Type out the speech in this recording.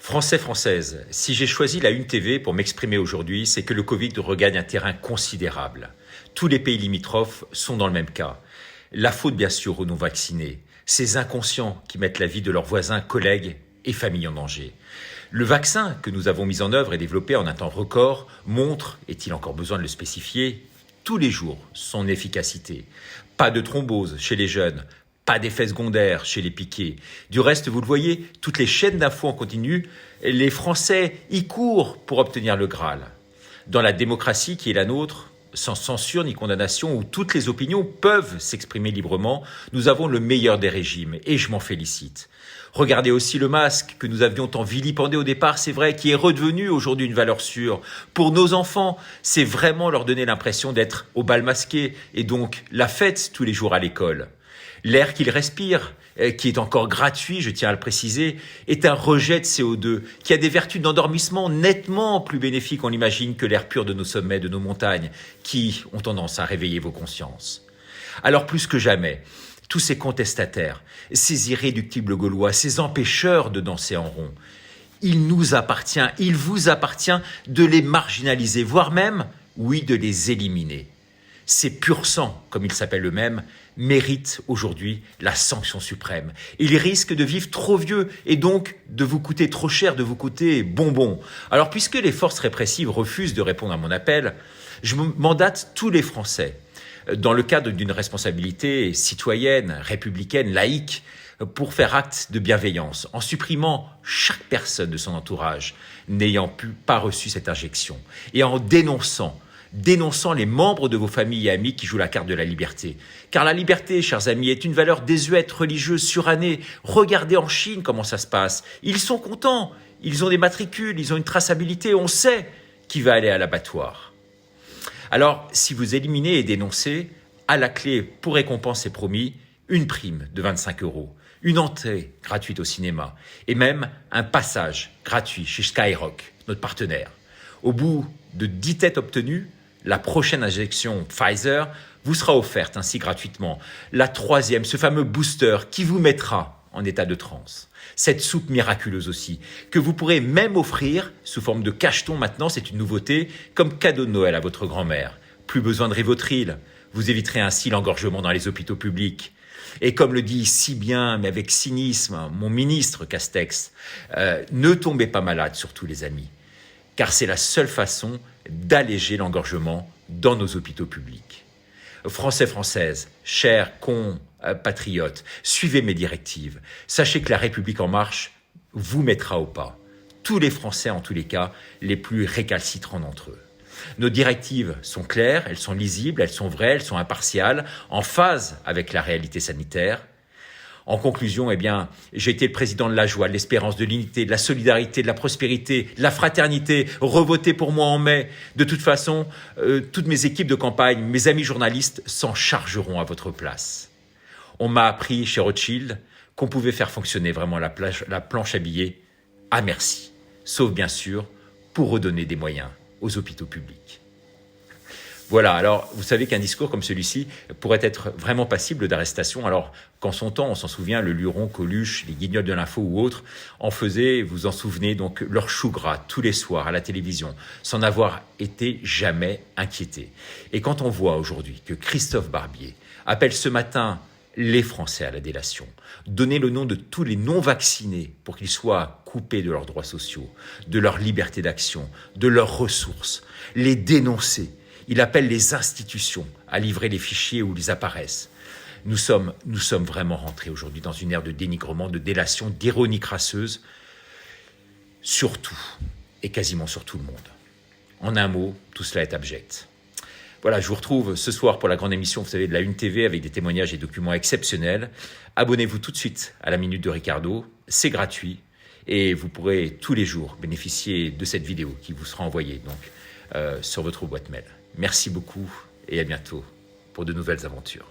Français, Françaises, si j'ai choisi la Une TV pour m'exprimer aujourd'hui, c'est que le Covid regagne un terrain considérable. Tous les pays limitrophes sont dans le même cas. La faute, bien sûr, aux non-vaccinés, ces inconscients qui mettent la vie de leurs voisins, collègues et familles en danger. Le vaccin que nous avons mis en œuvre et développé en un temps record montre, est-il encore besoin de le spécifier, tous les jours son efficacité. Pas de thrombose chez les jeunes, pas d'effets secondaires chez les piqués. Du reste, vous le voyez, toutes les chaînes d'infos en continu, les Français y courent pour obtenir le Graal. Dans la démocratie qui est la nôtre, sans censure ni condamnation, où toutes les opinions peuvent s'exprimer librement, nous avons le meilleur des régimes, et je m'en félicite. Regardez aussi le masque que nous avions tant vilipendé au départ, c'est vrai, qui est redevenu aujourd'hui une valeur sûre. Pour nos enfants, c'est vraiment leur donner l'impression d'être au bal masqué, et donc la fête tous les jours à l'école. L'air qu'ils respirent, qui est encore gratuit, je tiens à le préciser, est un rejet de CO2 qui a des vertus d'endormissement nettement plus bénéfiques, on l'imagine, que l'air pur de nos sommets, de nos montagnes, qui ont tendance à réveiller vos consciences. Alors plus que jamais, tous ces contestataires, ces irréductibles Gaulois, ces empêcheurs de danser en rond, il nous appartient, il vous appartient de les marginaliser, voire même, oui, de les éliminer. Ces pur sang, comme ils s'appellent eux-mêmes, méritent aujourd'hui la sanction suprême. Ils risquent de vivre trop vieux et donc de vous coûter trop cher, de vous coûter bonbon. Alors puisque les forces répressives refusent de répondre à mon appel, je mandate tous les Français, dans le cadre d'une responsabilité citoyenne, républicaine, laïque, pour faire acte de bienveillance, en supprimant chaque personne de son entourage n'ayant pas reçu cette injection et en dénonçant les membres de vos familles et amis qui jouent la carte de la liberté. Car la liberté, chers amis, est une valeur désuète, religieuse, surannée. Regardez en Chine comment ça se passe. Ils sont contents, ils ont des matricules, ils ont une traçabilité, on sait qui va aller à l'abattoir. Alors, si vous éliminez et dénoncez, à la clé, pour récompense c'est promis, une prime de 25 €, une entrée gratuite au cinéma et même un passage gratuit chez Skyrock, notre partenaire. Au bout de 10 têtes obtenues, la prochaine injection Pfizer vous sera offerte ainsi gratuitement. La troisième, ce fameux booster qui vous mettra en état de transe. Cette soupe miraculeuse aussi, que vous pourrez même offrir sous forme de cacheton maintenant, c'est une nouveauté, comme cadeau de Noël à votre grand-mère. Plus besoin de Rivotril, vous éviterez ainsi l'engorgement dans les hôpitaux publics. Et comme le dit si bien, mais avec cynisme, mon ministre Castex, ne tombez pas malade surtout les amis, car c'est la seule façon d'alléger l'engorgement dans nos hôpitaux publics. Français, Françaises, chers compatriotes, suivez mes directives. Sachez que la République en marche vous mettra au pas. Tous les Français, en tous les cas, les plus récalcitrants d'entre eux. Nos directives sont claires, elles sont lisibles, elles sont vraies, elles sont impartiales, en phase avec la réalité sanitaire. En conclusion, j'ai été le président de la joie, de l'espérance, de l'unité, de la solidarité, de la prospérité, de la fraternité. Revotez pour moi en mai. De toute façon, toutes mes équipes de campagne, mes amis journalistes s'en chargeront à votre place. On m'a appris chez Rothschild qu'on pouvait faire fonctionner vraiment la planche à billets à merci. Sauf bien sûr pour redonner des moyens aux hôpitaux publics. Voilà, alors vous savez qu'un discours comme celui-ci pourrait être vraiment passible d'arrestation. Alors qu'en son temps, on s'en souvient, le Luron, Coluche, les Guignols de l'info ou autres en faisaient, vous en souvenez, donc leur chou gras tous les soirs à la télévision, sans avoir été jamais inquiétés. Et quand on voit aujourd'hui que Christophe Barbier appelle ce matin les Français à la délation, donner le nom de tous les non-vaccinés pour qu'ils soient coupés de leurs droits sociaux, de leur liberté d'action, de leurs ressources, les dénoncer. Il appelle les institutions à livrer les fichiers où ils apparaissent. Nous sommes vraiment rentrés aujourd'hui dans une ère de dénigrement, de délation, d'ironie crasseuse, sur tout et quasiment sur tout le monde. En un mot, tout cela est abject. Voilà, je vous retrouve ce soir pour la grande émission, vous savez, de la Une TV avec des témoignages et documents exceptionnels. Abonnez-vous tout de suite à la Minute de Ricardo, c'est gratuit et vous pourrez tous les jours bénéficier de cette vidéo qui vous sera envoyée sur votre boîte mail. Merci beaucoup et à bientôt pour de nouvelles aventures.